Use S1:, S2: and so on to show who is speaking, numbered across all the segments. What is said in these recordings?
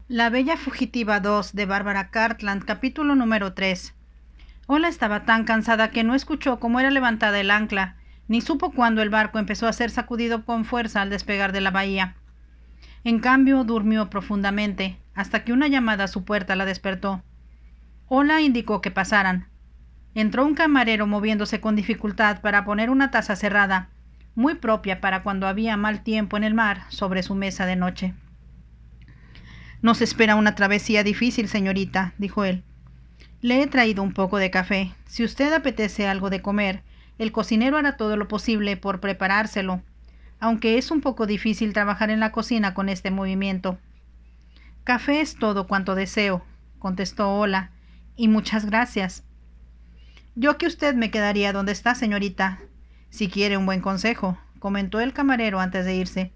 S1: La Bella Fugitiva 2 de Bárbara Cartland, capítulo número 3. Ola estaba tan cansada que no escuchó cómo era levantada el ancla, ni supo cuándo el barco empezó a ser sacudido con fuerza al despegar de la bahía. En cambio, durmió profundamente, hasta que una llamada a su puerta la despertó. Ola indicó que pasaran. Entró un camarero moviéndose con dificultad para poner una taza cerrada, muy propia para cuando había mal tiempo en el mar, sobre su mesa de noche. «Nos espera una travesía difícil, señorita», dijo él. «Le he traído un poco de café. Si usted apetece algo de comer, el cocinero hará todo lo posible por preparárselo, aunque es un poco difícil trabajar en la cocina con este movimiento». «Café es todo cuanto deseo», contestó Ola, «y muchas gracias». «Yo que usted me quedaría donde está, señorita, si quiere un buen consejo», comentó el camarero antes de irse.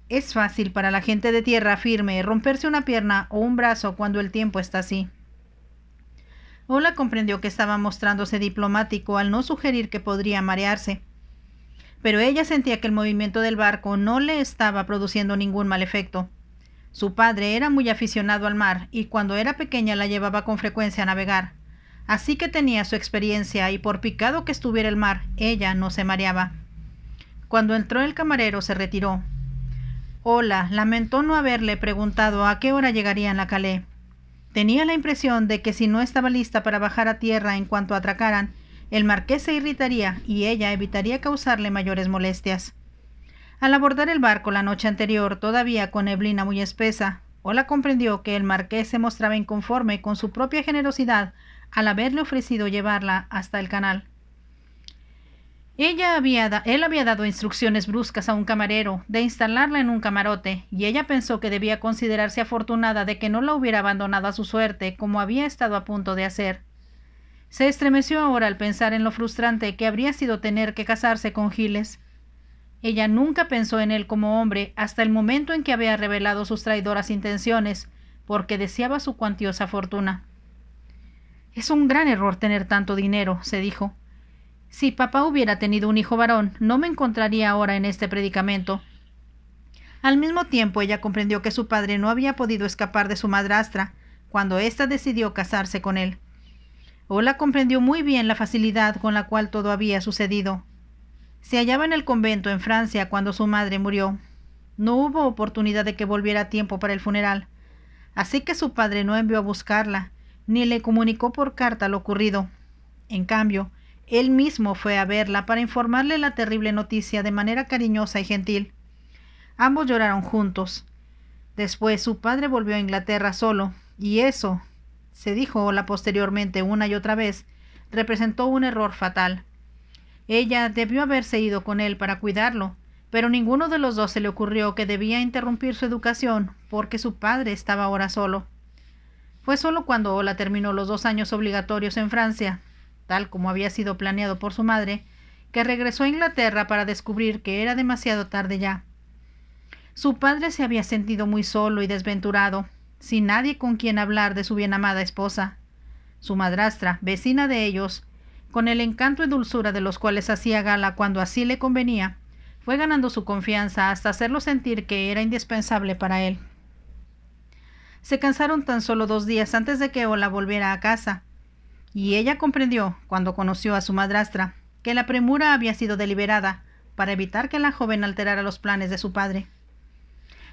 S1: «Es fácil para la gente de tierra firme romperse una pierna o un brazo cuando el tiempo está así». Ola comprendió que estaba mostrándose diplomático al no sugerir que podría marearse, pero ella sentía que el movimiento del barco no le estaba produciendo ningún mal efecto. Su padre era muy aficionado al mar y cuando era pequeña la llevaba con frecuencia a navegar, así que tenía su experiencia y por picado que estuviera el mar, ella no se mareaba. Cuando entró el camarero se retiró. Ola lamentó no haberle preguntado a qué hora llegarían a Calais. Tenía la impresión de que si no estaba lista para bajar a tierra en cuanto atracaran, el marqués se irritaría y ella evitaría causarle mayores molestias. Al abordar el barco la noche anterior, todavía con neblina muy espesa, Ola comprendió que el marqués se mostraba inconforme con su propia generosidad al haberle ofrecido llevarla hasta el canal. Él había dado instrucciones bruscas a un camarero de instalarla en un camarote, y ella pensó que debía considerarse afortunada de que no la hubiera abandonado a su suerte como había estado a punto de hacer. Se estremeció ahora al pensar en lo frustrante que habría sido tener que casarse con Giles. Ella nunca pensó en él como hombre hasta el momento en que había revelado sus traidoras intenciones, porque deseaba su cuantiosa fortuna. «Es un gran error tener tanto dinero», se dijo. «Si papá hubiera tenido un hijo varón, no me encontraría ahora en este predicamento». Al mismo tiempo, ella comprendió que su padre no había podido escapar de su madrastra cuando ésta decidió casarse con él. Ola comprendió muy bien la facilidad con la cual todo había sucedido. Se hallaba en el convento en Francia cuando su madre murió. No hubo oportunidad de que volviera a tiempo para el funeral, así que su padre no envió a buscarla, ni le comunicó por carta lo ocurrido. En cambio, él mismo fue a verla para informarle la terrible noticia de manera cariñosa y gentil. Ambos lloraron juntos. Después su padre volvió a Inglaterra solo, y eso, se dijo Ola posteriormente una y otra vez, representó un error fatal. Ella debió haberse ido con él para cuidarlo, pero ninguno de los dos se le ocurrió que debía interrumpir su educación porque su padre estaba ahora solo. Fue solo cuando Ola terminó los 2 años obligatorios en Francia, tal como había sido planeado por su madre, que regresó a Inglaterra para descubrir que era demasiado tarde ya. Su padre se había sentido muy solo y desventurado, sin nadie con quien hablar de su bien amada esposa. Su madrastra, vecina de ellos, con el encanto y dulzura de los cuales hacía gala cuando así le convenía, fue ganando su confianza hasta hacerlo sentir que era indispensable para él. Se cansaron tan solo 2 días antes de que Ola volviera a casa, y ella comprendió, cuando conoció a su madrastra, que la premura había sido deliberada para evitar que la joven alterara los planes de su padre.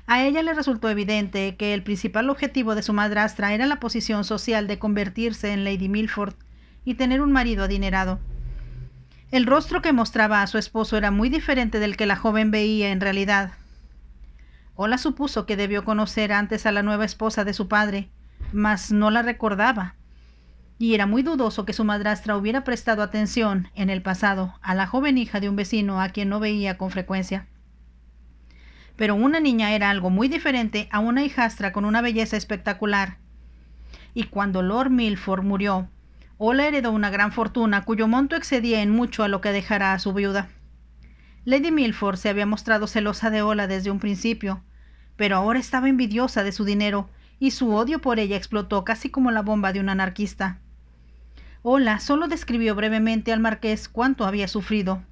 S1: A ella le resultó evidente que el principal objetivo de su madrastra era la posición social de convertirse en Lady Milford y tener un marido adinerado. El rostro que mostraba a su esposo era muy diferente del que la joven veía en realidad. Ola supuso que debió conocer antes a la nueva esposa de su padre, mas no la recordaba, y era muy dudoso que su madrastra hubiera prestado atención, en el pasado, a la joven hija de un vecino a quien no veía con frecuencia. Pero una niña era algo muy diferente a una hijastra con una belleza espectacular. Y cuando Lord Milford murió, Ola heredó una gran fortuna cuyo monto excedía en mucho a lo que dejara a su viuda. Lady Milford se había mostrado celosa de Ola desde un principio, pero ahora estaba envidiosa de su dinero, y su odio por ella explotó casi como la bomba de un anarquista. Ola solo describió brevemente al marqués cuánto había sufrido.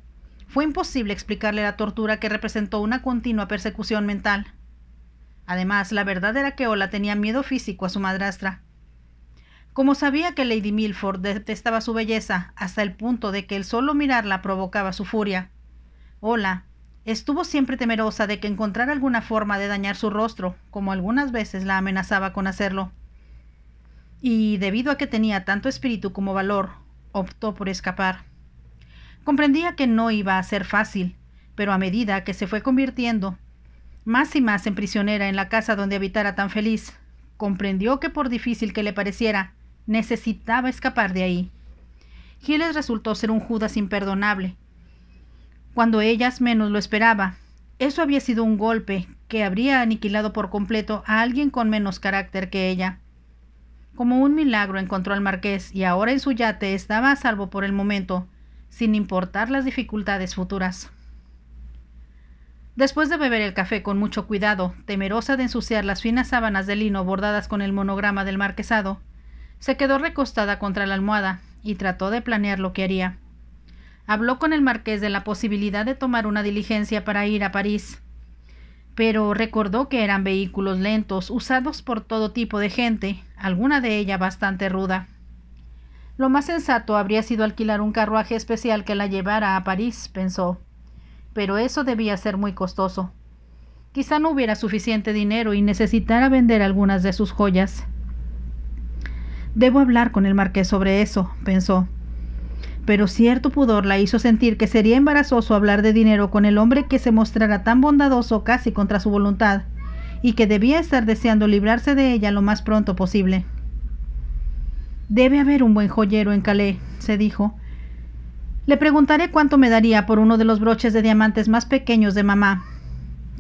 S1: Fue imposible explicarle la tortura que representó una continua persecución mental. Además, la verdad era que Ola tenía miedo físico a su madrastra. Como sabía que Lady Milford detestaba su belleza hasta el punto de que el solo mirarla provocaba su furia, Ola estuvo siempre temerosa de que encontrara alguna forma de dañar su rostro, como algunas veces la amenazaba con hacerlo. Y debido a que tenía tanto espíritu como valor, optó por escapar. Comprendía que no iba a ser fácil, pero a medida que se fue convirtiendo más y más en prisionera en la casa donde habitara tan feliz, comprendió que por difícil que le pareciera, necesitaba escapar de ahí. Giles resultó ser un Judas imperdonable. Cuando ellas menos lo esperaba, eso había sido un golpe que habría aniquilado por completo a alguien con menos carácter que ella. Como un milagro encontró al marqués y ahora en su yate estaba a salvo por el momento, sin importar las dificultades futuras. Después de beber el café con mucho cuidado, temerosa de ensuciar las finas sábanas de lino bordadas con el monograma del marquesado, se quedó recostada contra la almohada y trató de planear lo que haría. Habló con el marqués de la posibilidad de tomar una diligencia para ir a París, pero recordó que eran vehículos lentos, usados por todo tipo de gente, alguna de ella bastante ruda. Lo más sensato habría sido alquilar un carruaje especial que la llevara a París, pensó, pero eso debía ser muy costoso. Quizá no hubiera suficiente dinero y necesitara vender algunas de sus joyas. Debo hablar con el marqués sobre eso, pensó. Pero cierto pudor la hizo sentir que sería embarazoso hablar de dinero con el hombre que se mostrara tan bondadoso casi contra su voluntad, y que debía estar deseando librarse de ella lo más pronto posible. Debe haber un buen joyero en Calais, se dijo. Le preguntaré cuánto me daría por uno de los broches de diamantes más pequeños de mamá.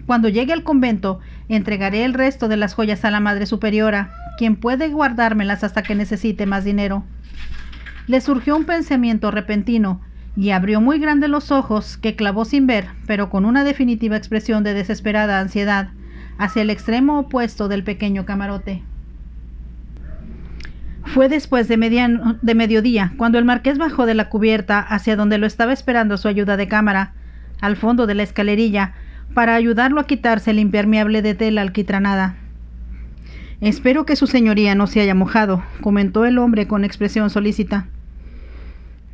S1: Cuando llegue al convento, entregaré el resto de las joyas a la Madre Superiora, quien puede guardármelas hasta que necesite más dinero. Le surgió un pensamiento repentino, y abrió muy grandes los ojos, que clavó sin ver, pero con una definitiva expresión de desesperada ansiedad, hacia el extremo opuesto del pequeño camarote. Fue después de mediodía, cuando el marqués bajó de la cubierta hacia donde lo estaba esperando su ayuda de cámara, al fondo de la escalerilla, para ayudarlo a quitarse el impermeable de tela alquitranada. «Espero que su señoría no se haya mojado», comentó el hombre con expresión solícita.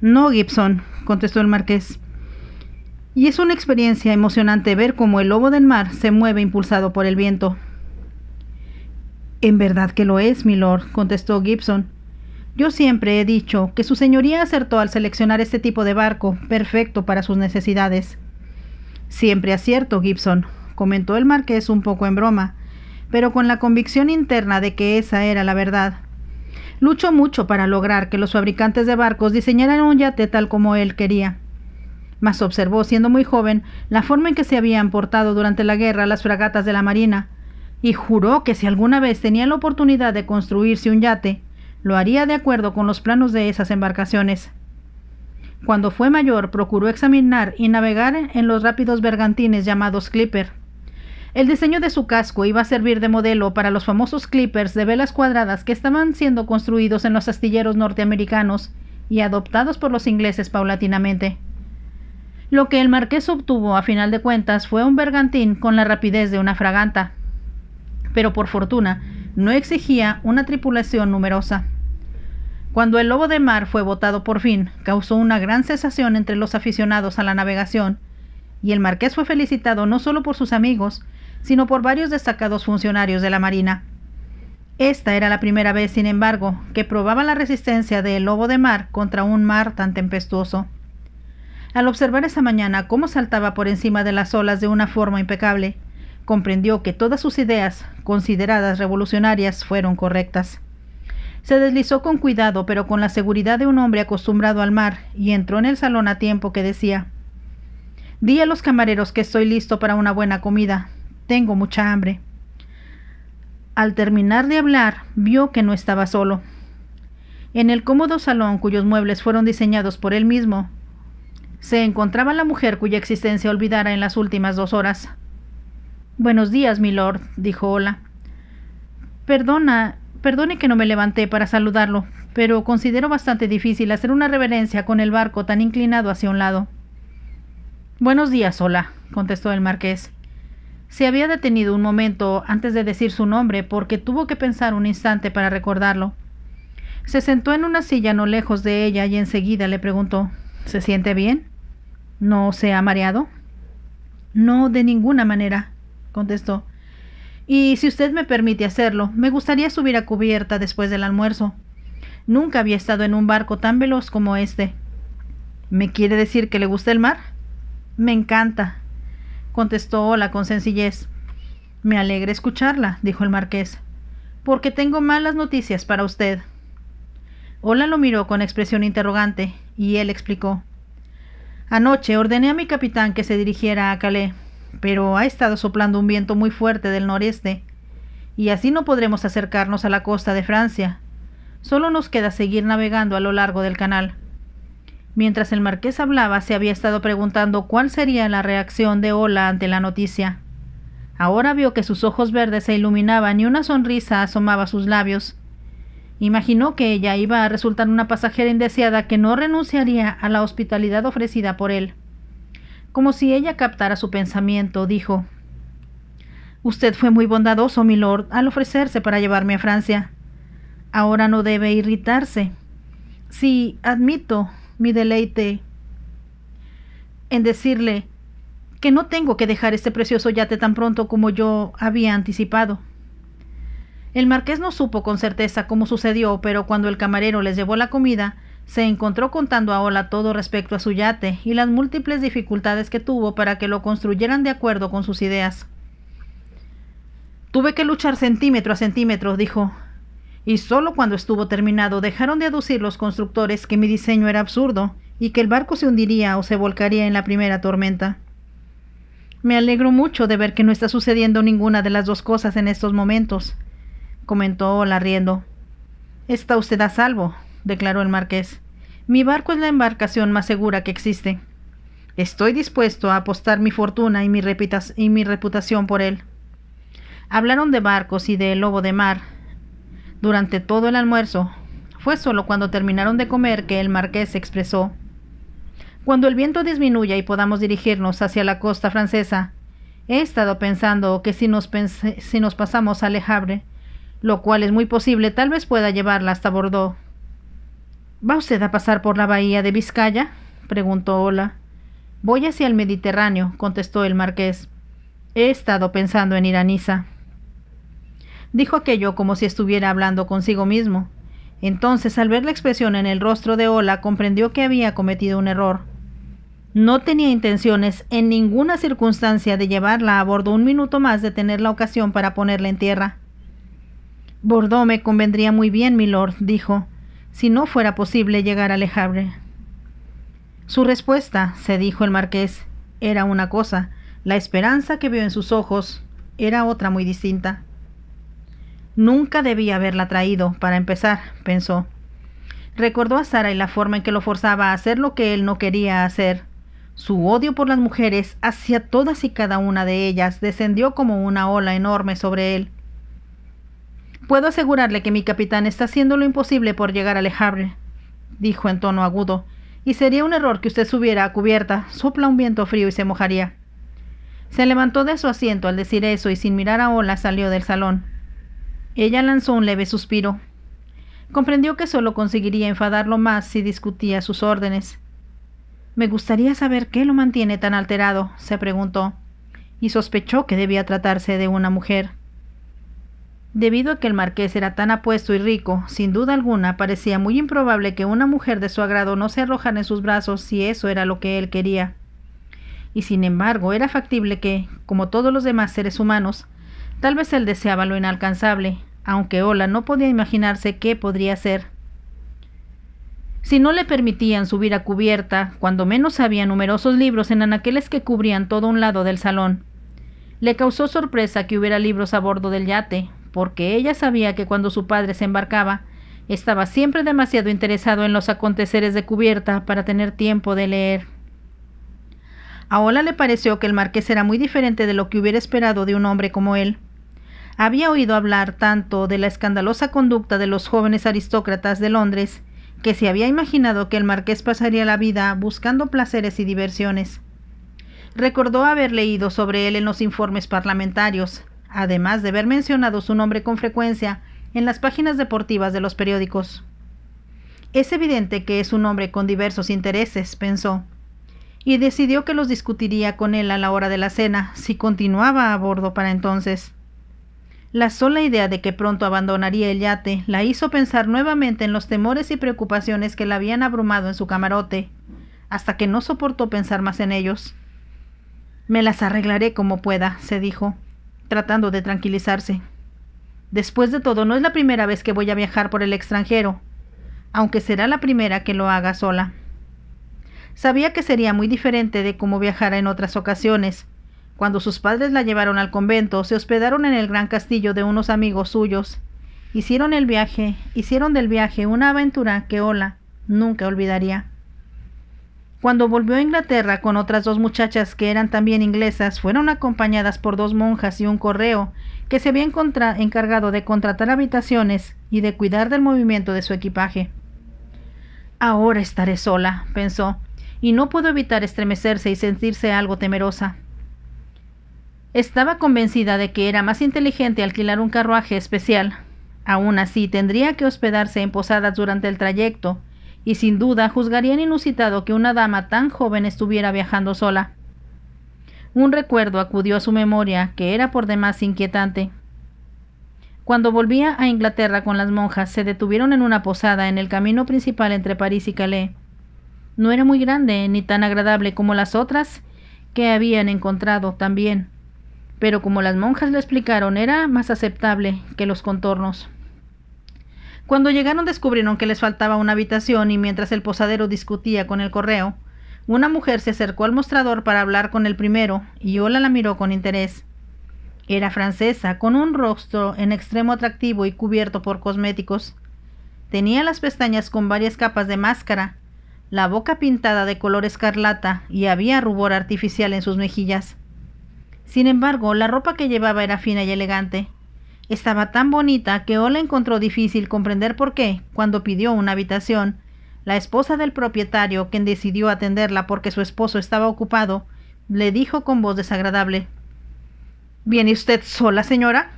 S1: «No, Gibson», contestó el marqués. «Y es una experiencia emocionante ver cómo el lobo del mar se mueve impulsado por el viento». «En verdad que lo es, milord», contestó Gibson. «Yo siempre he dicho que su señoría acertó al seleccionar este tipo de barco, perfecto para sus necesidades». «Siempre acierto, Gibson», comentó el marqués un poco en broma, pero con la convicción interna de que esa era la verdad. Luchó mucho para lograr que los fabricantes de barcos diseñaran un yate tal como él quería. Mas observó, siendo muy joven, la forma en que se habían portado durante la guerra las fragatas de la marina, y juró que si alguna vez tenía la oportunidad de construirse un yate, lo haría de acuerdo con los planos de esas embarcaciones. Cuando fue mayor, procuró examinar y navegar en los rápidos bergantines llamados clipper. El diseño de su casco iba a servir de modelo para los famosos clippers de velas cuadradas que estaban siendo construidos en los astilleros norteamericanos y adoptados por los ingleses paulatinamente. Lo que el marqués obtuvo, a final de cuentas, fue un bergantín con la rapidez de una fragata, pero por fortuna no exigía una tripulación numerosa. Cuando el lobo de mar fue botado por fin, causó una gran sensación entre los aficionados a la navegación, y el marqués fue felicitado no solo por sus amigos, sino por varios destacados funcionarios de la marina. Esta era la primera vez, sin embargo, que probaba la resistencia del lobo de mar contra un mar tan tempestuoso. Al observar esa mañana cómo saltaba por encima de las olas de una forma impecable, comprendió que todas sus ideas, consideradas revolucionarias, fueron correctas. Se deslizó con cuidado, pero con la seguridad de un hombre acostumbrado al mar, y entró en el salón a tiempo que decía: «Di a los camareros que estoy listo para una buena comida. Tengo mucha hambre». Al terminar de hablar, vio que no estaba solo. En el cómodo salón, cuyos muebles fueron diseñados por él mismo, se encontraba la mujer cuya existencia olvidara en las últimas 2 horas. «Buenos días, milord», dijo Ola. Perdone que no me levanté para saludarlo, pero considero bastante difícil hacer una reverencia con el barco tan inclinado hacia un lado». «Buenos días, Ola», contestó el marqués. Se había detenido un momento antes de decir su nombre porque tuvo que pensar un instante para recordarlo. Se sentó en una silla no lejos de ella y enseguida le preguntó: ¿Se siente bien? ¿No se ha mareado? No, de ninguna manera, contestó. Y si usted me permite hacerlo, me gustaría subir a cubierta después del almuerzo. Nunca había estado en un barco tan veloz como este. ¿Me quiere decir que le gusta el mar? Me encanta, contestó Ola con sencillez. Me alegra escucharla, dijo el marqués, porque tengo malas noticias para usted. Ola lo miró con expresión interrogante, y él explicó. Anoche ordené a mi capitán que se dirigiera a Calais, pero ha estado soplando un viento muy fuerte del noreste, y así no podremos acercarnos a la costa de Francia. Solo nos queda seguir navegando a lo largo del canal. Mientras el marqués hablaba, se había estado preguntando cuál sería la reacción de Ola ante la noticia. Ahora vio que sus ojos verdes se iluminaban y una sonrisa asomaba a sus labios. Imaginó que ella iba a resultar una pasajera indeseada que no renunciaría a la hospitalidad ofrecida por él. Como si ella captara su pensamiento, dijo: «Usted fue muy bondadoso, milord, al ofrecerse para llevarme a Francia. Ahora no debe irritarse. Sí, admito mi deleite en decirle que no tengo que dejar este precioso yate tan pronto como yo había anticipado». El marqués no supo con certeza cómo sucedió, pero cuando el camarero les llevó la comida, se encontró contando a Ola todo respecto a su yate y las múltiples dificultades que tuvo para que lo construyeran de acuerdo con sus ideas. «Tuve que luchar centímetro a centímetro», dijo, «y solo cuando estuvo terminado dejaron de aducir los constructores que mi diseño era absurdo y que el barco se hundiría o se volcaría en la primera tormenta. Me alegro mucho de ver que no está sucediendo ninguna de las dos cosas en estos momentos», comentó Ola riendo. «Está usted a salvo», declaró el marqués. «Mi barco es la embarcación más segura que existe. Estoy dispuesto a apostar mi fortuna y mi reputación por él». Hablaron de barcos y de lobo de mar durante todo el almuerzo. Fue solo cuando terminaron de comer que el marqués se expresó: «Cuando el viento disminuya y podamos dirigirnos hacia la costa francesa, he estado pensando que si nos pasamos a Le Havre, lo cual es muy posible, tal vez pueda llevarla hasta Bordeaux». «¿Va usted a pasar por la bahía de Vizcaya?», preguntó Ola. «Voy hacia el Mediterráneo», contestó el marqués. «He estado pensando en ir a Niza». Dijo aquello como si estuviera hablando consigo mismo. Entonces, al ver la expresión en el rostro de Ola, comprendió que había cometido un error. No tenía intenciones en ninguna circunstancia de llevarla a bordo un minuto más de tener la ocasión para ponerla en tierra. «Bordeaux me convendría muy bien, milord», dijo, «si no fuera posible llegar a Le Havre». Su respuesta, se dijo el marqués, era una cosa, la esperanza que vio en sus ojos era otra muy distinta. Nunca debía haberla traído, para empezar, pensó. Recordó a Sara y la forma en que lo forzaba a hacer lo que él no quería hacer. Su odio por las mujeres, hacia todas y cada una de ellas, descendió como una ola enorme sobre él. «Puedo asegurarle que mi capitán está haciendo lo imposible por llegar a Le Havre», dijo en tono agudo, «y sería un error que usted subiera a cubierta. Sopla un viento frío y se mojaría». Se levantó de su asiento al decir eso y sin mirar a Ola salió del salón. Ella lanzó un leve suspiro. Comprendió que solo conseguiría enfadarlo más si discutía sus órdenes. «Me gustaría saber qué lo mantiene tan alterado», se preguntó, y sospechó que debía tratarse de una mujer. Debido a que el marqués era tan apuesto y rico, sin duda alguna parecía muy improbable que una mujer de su agrado no se arrojara en sus brazos si eso era lo que él quería. Y sin embargo era factible que, como todos los demás seres humanos, tal vez él deseaba lo inalcanzable, aunque Ola no podía imaginarse qué podría ser. Si no le permitían subir a cubierta, cuando menos había numerosos libros en anaqueles que cubrían todo un lado del salón. Le causó sorpresa que hubiera libros a bordo del yate, porque ella sabía que cuando su padre se embarcaba, estaba siempre demasiado interesado en los aconteceres de cubierta para tener tiempo de leer. A Ola le pareció que el marqués era muy diferente de lo que hubiera esperado de un hombre como él. Había oído hablar tanto de la escandalosa conducta de los jóvenes aristócratas de Londres, que se había imaginado que el marqués pasaría la vida buscando placeres y diversiones. Recordó haber leído sobre él en los informes parlamentarios, además de ver mencionado su nombre con frecuencia en las páginas deportivas de los periódicos. Es evidente que es un hombre con diversos intereses, pensó, y decidió que los discutiría con él a la hora de la cena, si continuaba a bordo para entonces. La sola idea de que pronto abandonaría el yate la hizo pensar nuevamente en los temores y preocupaciones que la habían abrumado en su camarote, hasta que no soportó pensar más en ellos. Me las arreglaré como pueda, se dijo, tratando de tranquilizarse. Después de todo, no es la primera vez que voy a viajar por el extranjero, aunque será la primera que lo haga sola. Sabía que sería muy diferente de cómo viajara en otras ocasiones. Cuando sus padres la llevaron al convento, se hospedaron en el gran castillo de unos amigos suyos. Hicieron del viaje una aventura que Ola nunca olvidaría. Cuando volvió a Inglaterra con otras 2 muchachas que eran también inglesas, fueron acompañadas por 2 monjas y un correo que se había encargado de contratar habitaciones y de cuidar del movimiento de su equipaje. Ahora estaré sola, pensó, y no pudo evitar estremecerse y sentirse algo temerosa. Estaba convencida de que era más inteligente alquilar un carruaje especial. Aún así, tendría que hospedarse en posadas durante el trayecto, y sin duda juzgarían inusitado que una dama tan joven estuviera viajando sola. Un recuerdo acudió a su memoria que era por demás inquietante. Cuando volvía a Inglaterra con las monjas, se detuvieron en una posada en el camino principal entre París y Calais. No era muy grande ni tan agradable como las otras que habían encontrado también, pero como las monjas le explicaron, era más aceptable que los contornos. Cuando llegaron descubrieron que les faltaba una habitación y mientras el posadero discutía con el correo, una mujer se acercó al mostrador para hablar con el primero y Ola la miró con interés. Era francesa, con un rostro en extremo atractivo y cubierto por cosméticos. Tenía las pestañas con varias capas de máscara, la boca pintada de color escarlata y había rubor artificial en sus mejillas. Sin embargo, la ropa que llevaba era fina y elegante. Estaba tan bonita que Ola encontró difícil comprender por qué, cuando pidió una habitación, la esposa del propietario, quien decidió atenderla porque su esposo estaba ocupado, le dijo con voz desagradable: ¿Viene usted sola, señora?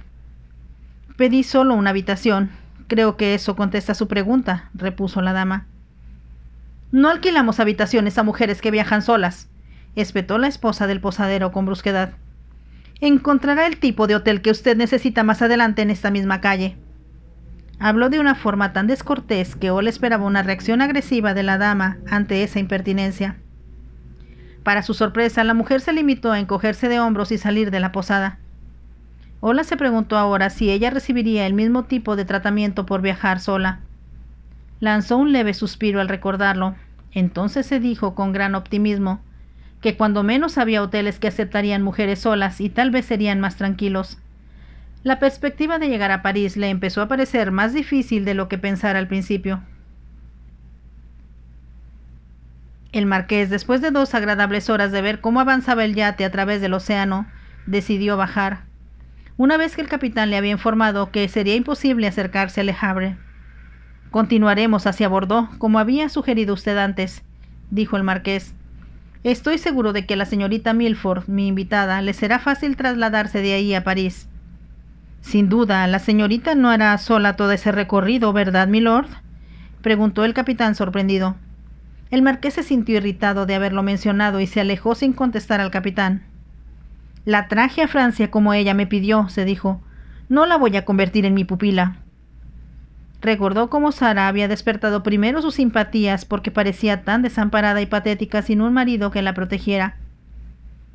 S1: Pedí solo una habitación. Creo que eso contesta su pregunta, repuso la dama. No alquilamos habitaciones a mujeres que viajan solas, espetó la esposa del posadero con brusquedad. Encontrará el tipo de hotel que usted necesita más adelante en esta misma calle. Habló de una forma tan descortés que Ola esperaba una reacción agresiva de la dama ante esa impertinencia. Para su sorpresa, la mujer se limitó a encogerse de hombros y salir de la posada. Ola se preguntó ahora si ella recibiría el mismo tipo de tratamiento por viajar sola. Lanzó un leve suspiro al recordarlo. Entonces se dijo con gran optimismo que cuando menos había hoteles que aceptarían mujeres solas y tal vez serían más tranquilos. La perspectiva de llegar a París le empezó a parecer más difícil de lo que pensara al principio. El marqués, después de 2 agradables horas de ver cómo avanzaba el yate a través del océano, decidió bajar, una vez que el capitán le había informado que sería imposible acercarse a Le Havre. Continuaremos hacia Bordeaux, como había sugerido usted antes, dijo el marqués. Estoy seguro de que a la señorita Milford, mi invitada, le será fácil trasladarse de ahí a París. Sin duda, la señorita no hará sola todo ese recorrido, ¿verdad, milord?, preguntó el capitán sorprendido. El marqués se sintió irritado de haberlo mencionado y se alejó sin contestar al capitán. La traje a Francia como ella me pidió, se dijo. No la voy a convertir en mi pupila. Recordó cómo Sara había despertado primero sus simpatías porque parecía tan desamparada y patética sin un marido que la protegiera.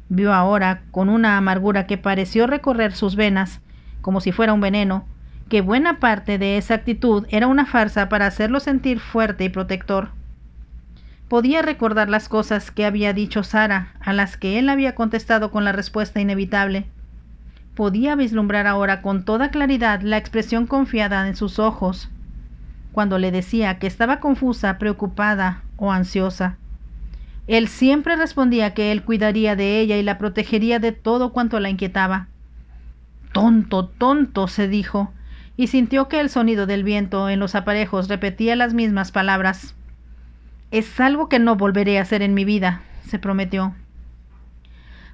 S1: Vio ahora, con una amargura que pareció recorrer sus venas, como si fuera un veneno, que buena parte de esa actitud era una farsa para hacerlo sentir fuerte y protector. Podía recordar las cosas que había dicho Sara, a las que él había contestado con la respuesta inevitable. Podía vislumbrar ahora con toda claridad la expresión confiada en sus ojos, cuando le decía que estaba confusa, preocupada o ansiosa. Él siempre respondía que él cuidaría de ella y la protegería de todo cuanto la inquietaba. «Tonto, tonto», se dijo, y sintió que el sonido del viento en los aparejos repetía las mismas palabras. «Es algo que no volveré a hacer en mi vida», se prometió.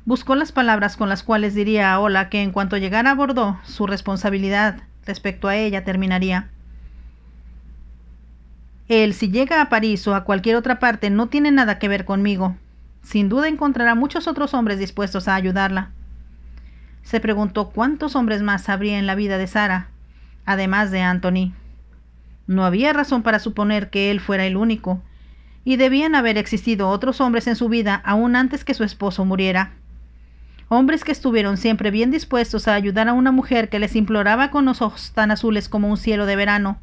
S1: Buscó las palabras con las cuales diría a Ola que en cuanto llegara a Bordeaux, su responsabilidad respecto a ella terminaría. Él, si llega a París o a cualquier otra parte, no tiene nada que ver conmigo. Sin duda encontrará muchos otros hombres dispuestos a ayudarla. Se preguntó cuántos hombres más habría en la vida de Sarah, además de Anthony. No había razón para suponer que él fuera el único, y debían haber existido otros hombres en su vida aún antes que su esposo muriera. Hombres que estuvieron siempre bien dispuestos a ayudar a una mujer que les imploraba con los ojos tan azules como un cielo de verano,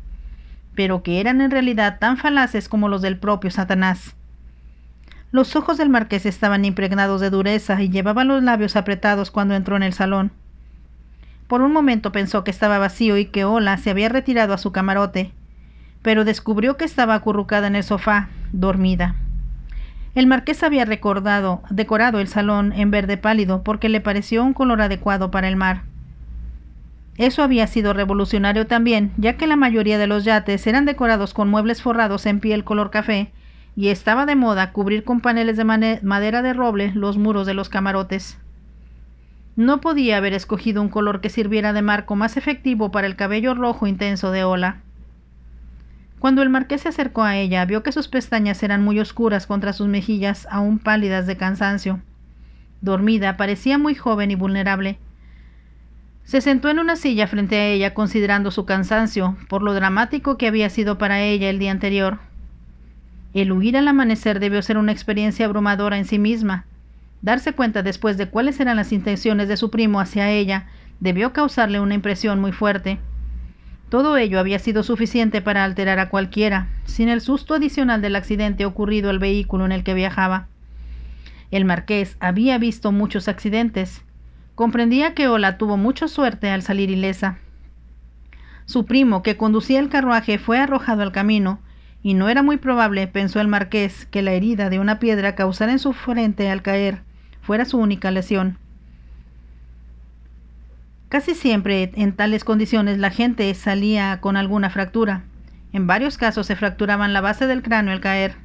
S1: pero que eran en realidad tan falaces como los del propio Satanás. Los ojos del marqués estaban impregnados de dureza y llevaba los labios apretados cuando entró en el salón. Por un momento pensó que estaba vacío y que Ola se había retirado a su camarote, pero descubrió que estaba acurrucada en el sofá, dormida. El marqués había decorado el salón en verde pálido porque le pareció un color adecuado para el mar. Eso había sido revolucionario también, ya que la mayoría de los yates eran decorados con muebles forrados en piel color café, y estaba de moda cubrir con paneles de madera de roble los muros de los camarotes. No podía haber escogido un color que sirviera de marco más efectivo para el cabello rojo intenso de Ola. Cuando el marqués se acercó a ella, vio que sus pestañas eran muy oscuras contra sus mejillas aún pálidas de cansancio. Dormida, parecía muy joven y vulnerable. Se sentó en una silla frente a ella considerando su cansancio, por lo dramático que había sido para ella el día anterior. El huir al amanecer debió ser una experiencia abrumadora en sí misma. Darse cuenta después de cuáles eran las intenciones de su primo hacia ella debió causarle una impresión muy fuerte. Todo ello había sido suficiente para alterar a cualquiera, sin el susto adicional del accidente ocurrido al vehículo en el que viajaba. El marqués había visto muchos accidentes. Comprendía que Ola tuvo mucha suerte al salir ilesa. Su primo, que conducía el carruaje, fue arrojado al camino, y no era muy probable, pensó el marqués, que la herida de una piedra causada en su frente al caer fuera su única lesión. Casi siempre en tales condiciones la gente salía con alguna fractura. En varios casos se fracturaban la base del cráneo al caer.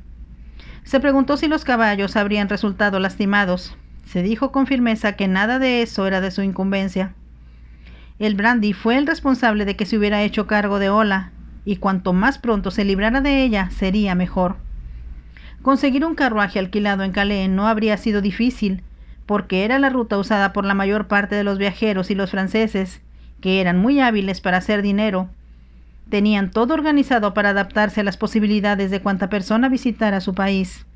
S1: Se preguntó si los caballos habrían resultado lastimados. Se dijo con firmeza que nada de eso era de su incumbencia. El brandy fue el responsable de que se hubiera hecho cargo de Ola, y cuanto más pronto se librara de ella, sería mejor. Conseguir un carruaje alquilado en Calais no habría sido difícil, porque era la ruta usada por la mayor parte de los viajeros, y los franceses, que eran muy hábiles para hacer dinero, tenían todo organizado para adaptarse a las posibilidades de cuanta persona visitara su país.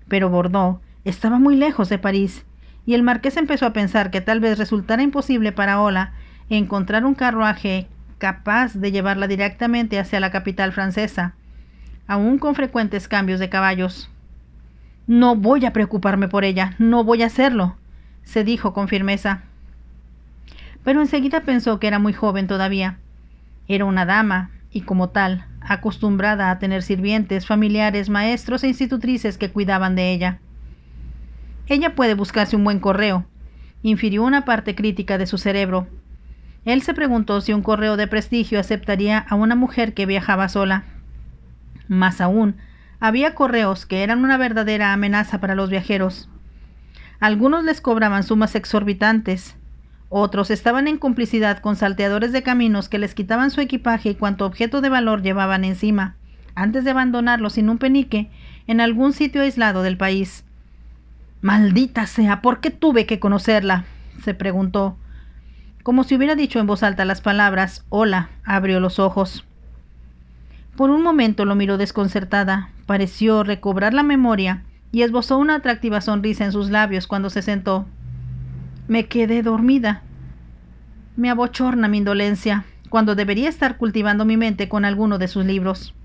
S1: Pero Bordeaux estaba muy lejos de París, y el marqués empezó a pensar que tal vez resultara imposible para Ola encontrar un carruaje capaz de llevarla directamente hacia la capital francesa, aún con frecuentes cambios de caballos. «No voy a preocuparme por ella, no voy a hacerlo», se dijo con firmeza. Pero enseguida pensó que era muy joven todavía. Era una dama, y como tal, acostumbrada a tener sirvientes, familiares, maestros e institutrices que cuidaban de ella. Ella puede buscarse un buen correo, infirió una parte crítica de su cerebro. Él se preguntó si un correo de prestigio aceptaría a una mujer que viajaba sola. Más aún, había correos que eran una verdadera amenaza para los viajeros. Algunos les cobraban sumas exorbitantes, otros estaban en complicidad con salteadores de caminos que les quitaban su equipaje y cuanto objeto de valor llevaban encima, antes de abandonarlo sin un penique en algún sitio aislado del país. «Maldita sea, ¿por qué tuve que conocerla?», se preguntó. Como si hubiera dicho en voz alta las palabras, Ola abrió los ojos. Por un momento lo miró desconcertada, pareció recobrar la memoria y esbozó una atractiva sonrisa en sus labios cuando se sentó. «Me quedé dormida. Me abochorna mi indolencia, cuando debería estar cultivando mi mente con alguno de sus libros».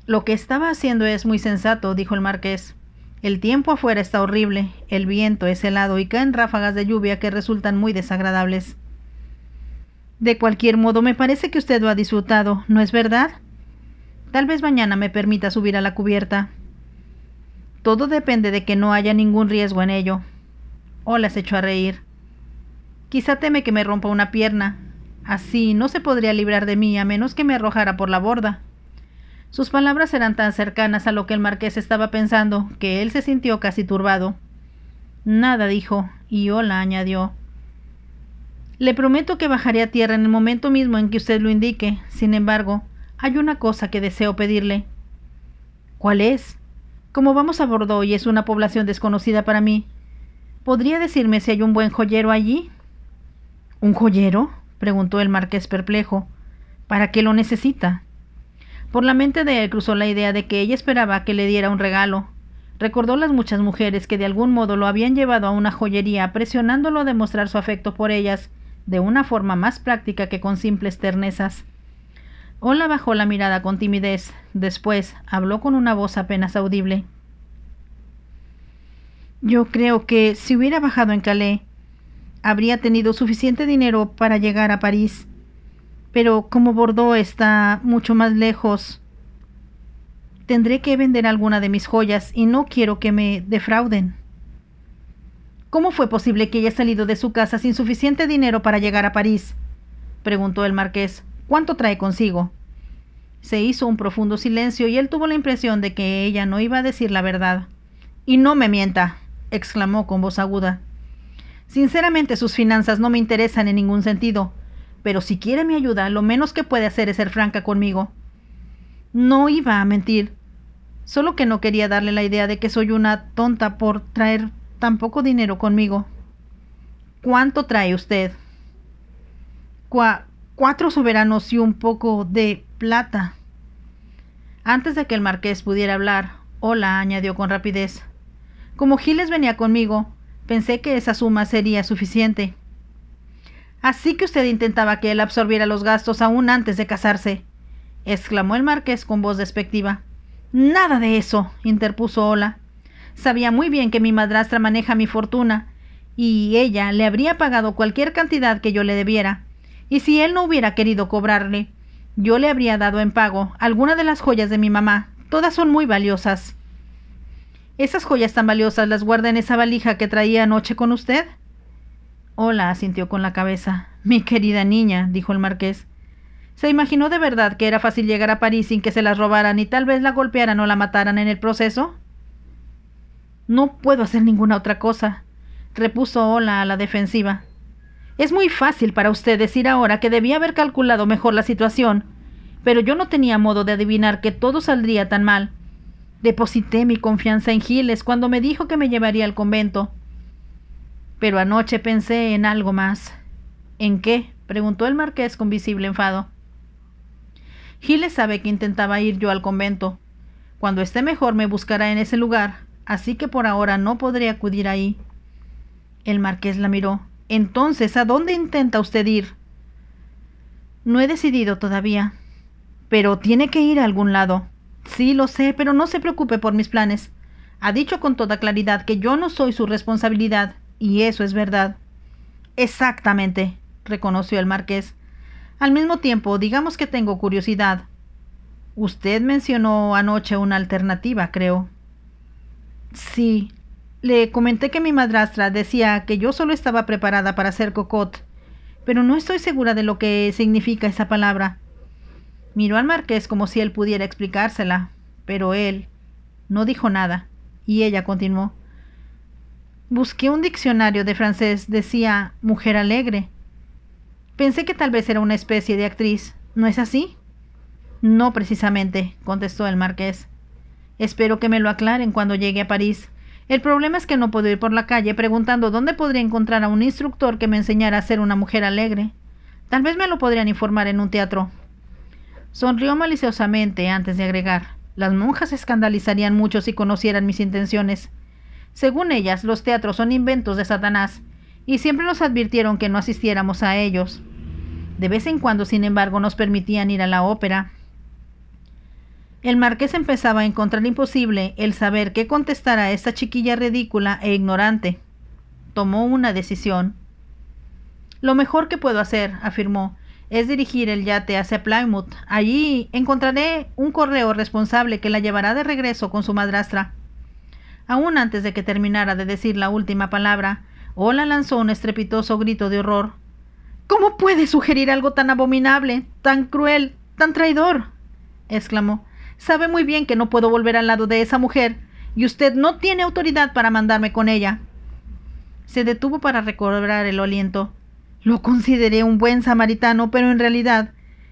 S1: «Lo que estaba haciendo es muy sensato», dijo el marqués. «El tiempo afuera está horrible, el viento es helado y caen ráfagas de lluvia que resultan muy desagradables. De cualquier modo, me parece que usted lo ha disfrutado, ¿no es verdad? Tal vez mañana me permita subir a la cubierta. Todo depende de que no haya ningún riesgo en ello». Ola se echó a reír. «Quizá teme que me rompa una pierna. Así no se podría librar de mí a menos que me arrojara por la borda». Sus palabras eran tan cercanas a lo que el marqués estaba pensando que él se sintió casi turbado. Nada, dijo, y Ola añadió. Le prometo que bajaré a tierra en el momento mismo en que usted lo indique. Sin embargo, hay una cosa que deseo pedirle. ¿Cuál es? Como vamos a Bordeaux y es una población desconocida para mí, ¿podría decirme si hay un buen joyero allí? ¿Un joyero?, preguntó el marqués perplejo. ¿Para qué lo necesita? Por la mente de él cruzó la idea de que ella esperaba que le diera un regalo. Recordó las muchas mujeres que de algún modo lo habían llevado a una joyería, presionándolo a demostrar su afecto por ellas de una forma más práctica que con simples ternezas. Ola bajó la mirada con timidez. Después habló con una voz apenas audible. Yo creo que si hubiera bajado en Calais, habría tenido suficiente dinero para llegar a París. Pero como Bordeaux está mucho más lejos, tendré que vender alguna de mis joyas y no quiero que me defrauden. ¿Cómo fue posible que haya salido de su casa sin suficiente dinero para llegar a París?, preguntó el marqués. ¿Cuánto trae consigo? Se hizo un profundo silencio y él tuvo la impresión de que ella no iba a decir la verdad. «Y no me mienta», exclamó con voz aguda. «Sinceramente sus finanzas no me interesan en ningún sentido, pero si quiere mi ayuda, lo menos que puede hacer es ser franca conmigo». No iba a mentir, solo que no quería darle la idea de que soy una tonta por traer tan poco dinero conmigo. ¿Cuánto trae usted? 4 soberanos y un poco de plata. Antes de que el marqués pudiera hablar, Ola añadió con rapidez. Como Giles venía conmigo, pensé que esa suma sería suficiente. Así que usted intentaba que él absorbiera los gastos aún antes de casarse, exclamó el marqués con voz despectiva. Nada de eso, interpuso Ola. Sabía muy bien que mi madrastra maneja mi fortuna, y ella le habría pagado cualquier cantidad que yo le debiera, y si él no hubiera querido cobrarle, yo le habría dado en pago alguna de las joyas de mi mamá. Todas son muy valiosas. ¿Esas joyas tan valiosas las guarda en esa valija que traía anoche con usted? Ola asintió con la cabeza. Mi querida niña, dijo el marqués. ¿Se imaginó de verdad que era fácil llegar a París sin que se las robaran y tal vez la golpearan o la mataran en el proceso? No puedo hacer ninguna otra cosa, repuso Ola a la defensiva. Es muy fácil para usted decir ahora que debía haber calculado mejor la situación, pero yo no tenía modo de adivinar que todo saldría tan mal. Deposité mi confianza en Giles cuando me dijo que me llevaría al convento. Pero anoche pensé en algo más. ¿En qué?, preguntó el marqués con visible enfado. Giles sabe que intentaba ir yo al convento. Cuando esté mejor me buscará en ese lugar, así que por ahora no podré acudir ahí. El marqués la miró. Entonces, ¿a dónde intenta usted ir? No he decidido todavía. Pero tiene que ir a algún lado. Sí, lo sé, pero no se preocupe por mis planes. Ha dicho con toda claridad que yo no soy su responsabilidad, y eso es verdad. Exactamente, reconoció el marqués. Al mismo tiempo, digamos que tengo curiosidad. Usted mencionó anoche una alternativa, creo. Sí. Le comenté que mi madrastra decía que yo solo estaba preparada para ser cocotte, pero no estoy segura de lo que significa esa palabra. Miró al marqués como si él pudiera explicársela, pero él no dijo nada, y ella continuó. Busqué un diccionario de francés, decía mujer alegre. Pensé que tal vez era una especie de actriz, ¿no es así? No precisamente, contestó el marqués. Espero que me lo aclaren cuando llegue a París. El problema es que no puedo ir por la calle preguntando dónde podría encontrar a un instructor que me enseñara a ser una mujer alegre. Tal vez me lo podrían informar en un teatro. Sonrió maliciosamente antes de agregar. Las monjas se escandalizarían mucho si conocieran mis intenciones. Según ellas, los teatros son inventos de Satanás, y siempre nos advirtieron que no asistiéramos a ellos. De vez en cuando, sin embargo, nos permitían ir a la ópera. El marqués empezaba a encontrar imposible el saber qué contestar a esta chiquilla ridícula e ignorante. Tomó una decisión. Lo mejor que puedo hacer, afirmó, es dirigir el yate hacia Plymouth. Allí encontraré un correo responsable que la llevará de regreso con su madrastra. Aún antes de que terminara de decir la última palabra, Ola lanzó un estrepitoso grito de horror. «¿Cómo puede sugerir algo tan abominable, tan cruel, tan traidor?», exclamó. «Sabe muy bien que no puedo volver al lado de esa mujer, y usted no tiene autoridad para mandarme con ella». Se detuvo para recobrar el aliento. Lo consideré un buen samaritano, pero en realidad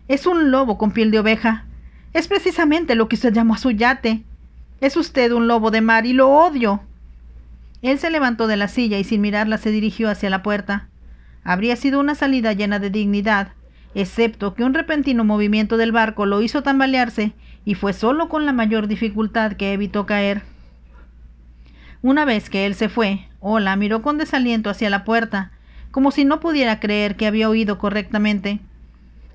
S1: es un lobo con piel de oveja. Es precisamente lo que usted llamó a su yate. Es usted un lobo de mar y lo odio. Él se levantó de la silla y sin mirarla se dirigió hacia la puerta. Habría sido una salida llena de dignidad, excepto que un repentino movimiento del barco lo hizo tambalearse y fue solo con la mayor dificultad que evitó caer. Una vez que él se fue, Ola miró con desaliento hacia la puerta, como si no pudiera creer que había oído correctamente.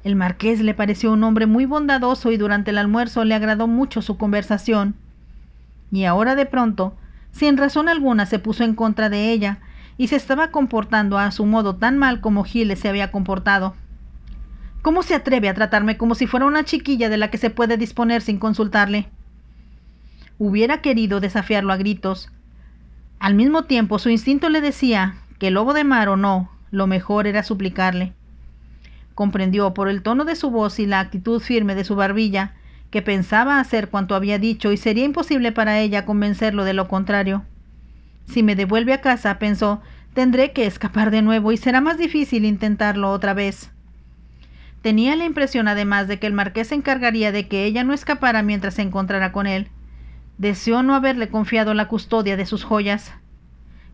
S1: El marqués le pareció un hombre muy bondadoso y durante el almuerzo le agradó mucho su conversación. Y ahora de pronto, sin razón alguna, se puso en contra de ella y se estaba comportando a su modo tan mal como Giles se había comportado. ¿Cómo se atreve a tratarme como si fuera una chiquilla de la que se puede disponer sin consultarle? Hubiera querido desafiarlo a gritos. Al mismo tiempo, su instinto le decía que lobo de mar o no, lo mejor era suplicarle. Comprendió por el tono de su voz y la actitud firme de su barbilla que pensaba hacer cuanto había dicho y sería imposible para ella convencerlo de lo contrario. Si me devuelve a casa, pensó, tendré que escapar de nuevo y será más difícil intentarlo otra vez. Tenía la impresión además de que el marqués se encargaría de que ella no escapara mientras se encontrara con él. Deseó no haberle confiado la custodia de sus joyas.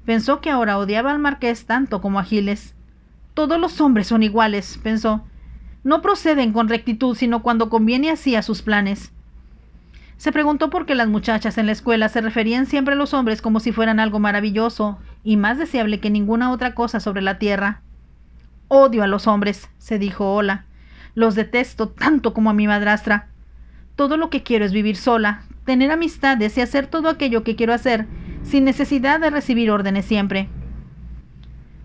S1: Pensó que ahora odiaba al marqués tanto como a Giles. Todos los hombres son iguales, pensó. No proceden con rectitud sino cuando conviene así a sus planes. Se preguntó por qué las muchachas en la escuela se referían siempre a los hombres como si fueran algo maravilloso y más deseable que ninguna otra cosa sobre la tierra. Odio a los hombres, se dijo Ola. Los detesto tanto como a mi madrastra. Todo lo que quiero es vivir sola, tener amistades y hacer todo aquello que quiero hacer, sin necesidad de recibir órdenes siempre.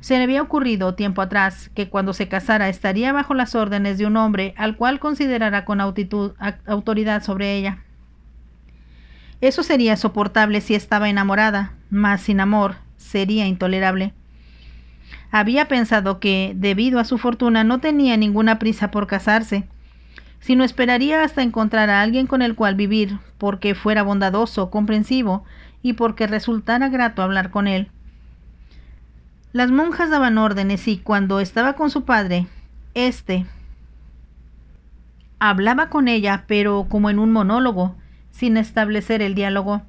S1: Se le había ocurrido tiempo atrás que cuando se casara estaría bajo las órdenes de un hombre al cual considerara con autoridad sobre ella. Eso sería soportable si estaba enamorada, mas sin amor sería intolerable. Había pensado que, debido a su fortuna, no tenía ninguna prisa por casarse, sino esperaría hasta encontrar a alguien con el cual vivir, porque fuera bondadoso, comprensivo y porque resultara grato hablar con él. Las monjas daban órdenes y cuando estaba con su padre, hablaba con ella, pero como en un monólogo, sin establecer el diálogo.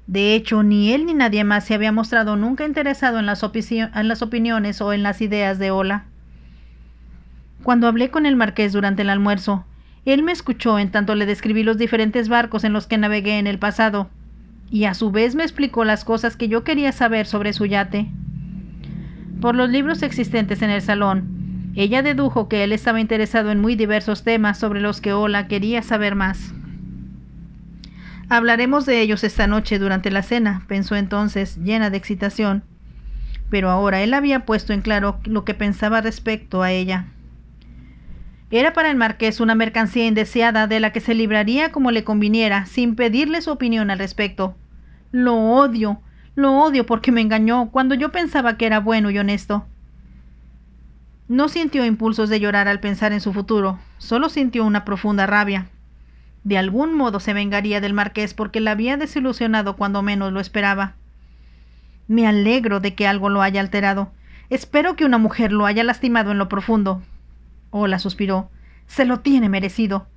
S1: De hecho, ni él ni nadie más se había mostrado nunca interesado en las opiniones o en las ideas de Ola. Cuando hablé con el marqués durante el almuerzo, él me escuchó en tanto le describí los diferentes barcos en los que navegué en el pasado, y a su vez me explicó las cosas que yo quería saber sobre su yate. Por los libros existentes en el salón, ella dedujo que él estaba interesado en muy diversos temas sobre los que Ola quería saber más. Hablaremos de ellos esta noche durante la cena, pensó entonces, llena de excitación. Pero ahora él había puesto en claro lo que pensaba respecto a ella. Era para el marqués una mercancía indeseada de la que se libraría como le conviniera, sin pedirle su opinión al respecto. Lo odio porque me engañó cuando yo pensaba que era bueno y honesto. No sintió impulsos de llorar al pensar en su futuro, solo sintió una profunda rabia. De algún modo se vengaría del marqués porque la había desilusionado cuando menos lo esperaba. Me alegro de que algo lo haya alterado. Espero que una mujer lo haya lastimado en lo profundo. Ola suspiró. Se lo tiene merecido.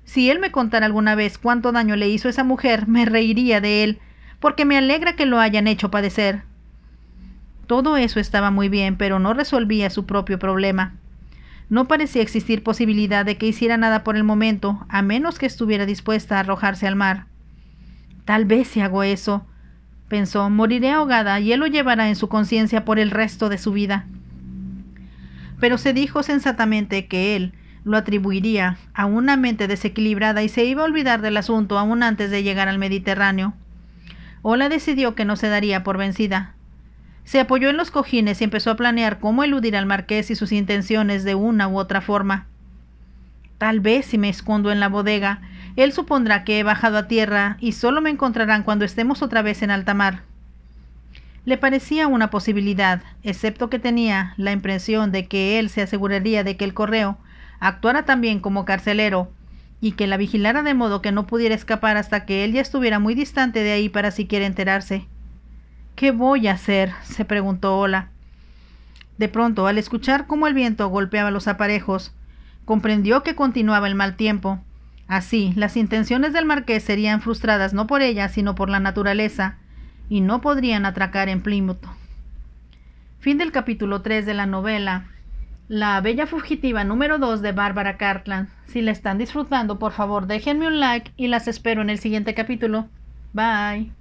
S1: Si él me contara alguna vez cuánto daño le hizo esa mujer, me reiría de él, porque me alegra que lo hayan hecho padecer. Todo eso estaba muy bien, pero no resolvía su propio problema. No parecía existir posibilidad de que hiciera nada por el momento, a menos que estuviera dispuesta a arrojarse al mar. Tal vez si hago eso, pensó, moriré ahogada y él lo llevará en su conciencia por el resto de su vida. Pero se dijo sensatamente que él lo atribuiría a una mente desequilibrada y se iba a olvidar del asunto aún antes de llegar al Mediterráneo. Ola decidió que no se daría por vencida. Se apoyó en los cojines y empezó a planear cómo eludir al marqués y sus intenciones de una u otra forma. Tal vez si me escondo en la bodega, él supondrá que he bajado a tierra y solo me encontrarán cuando estemos otra vez en alta mar. Le parecía una posibilidad, excepto que tenía la impresión de que él se aseguraría de que el correo actuara también como carcelero y que la vigilara de modo que no pudiera escapar hasta que él ya estuviera muy distante de ahí para siquiera enterarse. ¿Qué voy a hacer?, se preguntó Ola. De pronto, al escuchar cómo el viento golpeaba los aparejos, comprendió que continuaba el mal tiempo. Así, las intenciones del marqués serían frustradas no por ella, sino por la naturaleza, y no podrían atracar en Plymouth. Fin del capítulo 3 de la novela La Bella Fugitiva número 2 de Bárbara Cartland. Si la están disfrutando, por favor déjenme un like y las espero en el siguiente capítulo. Bye.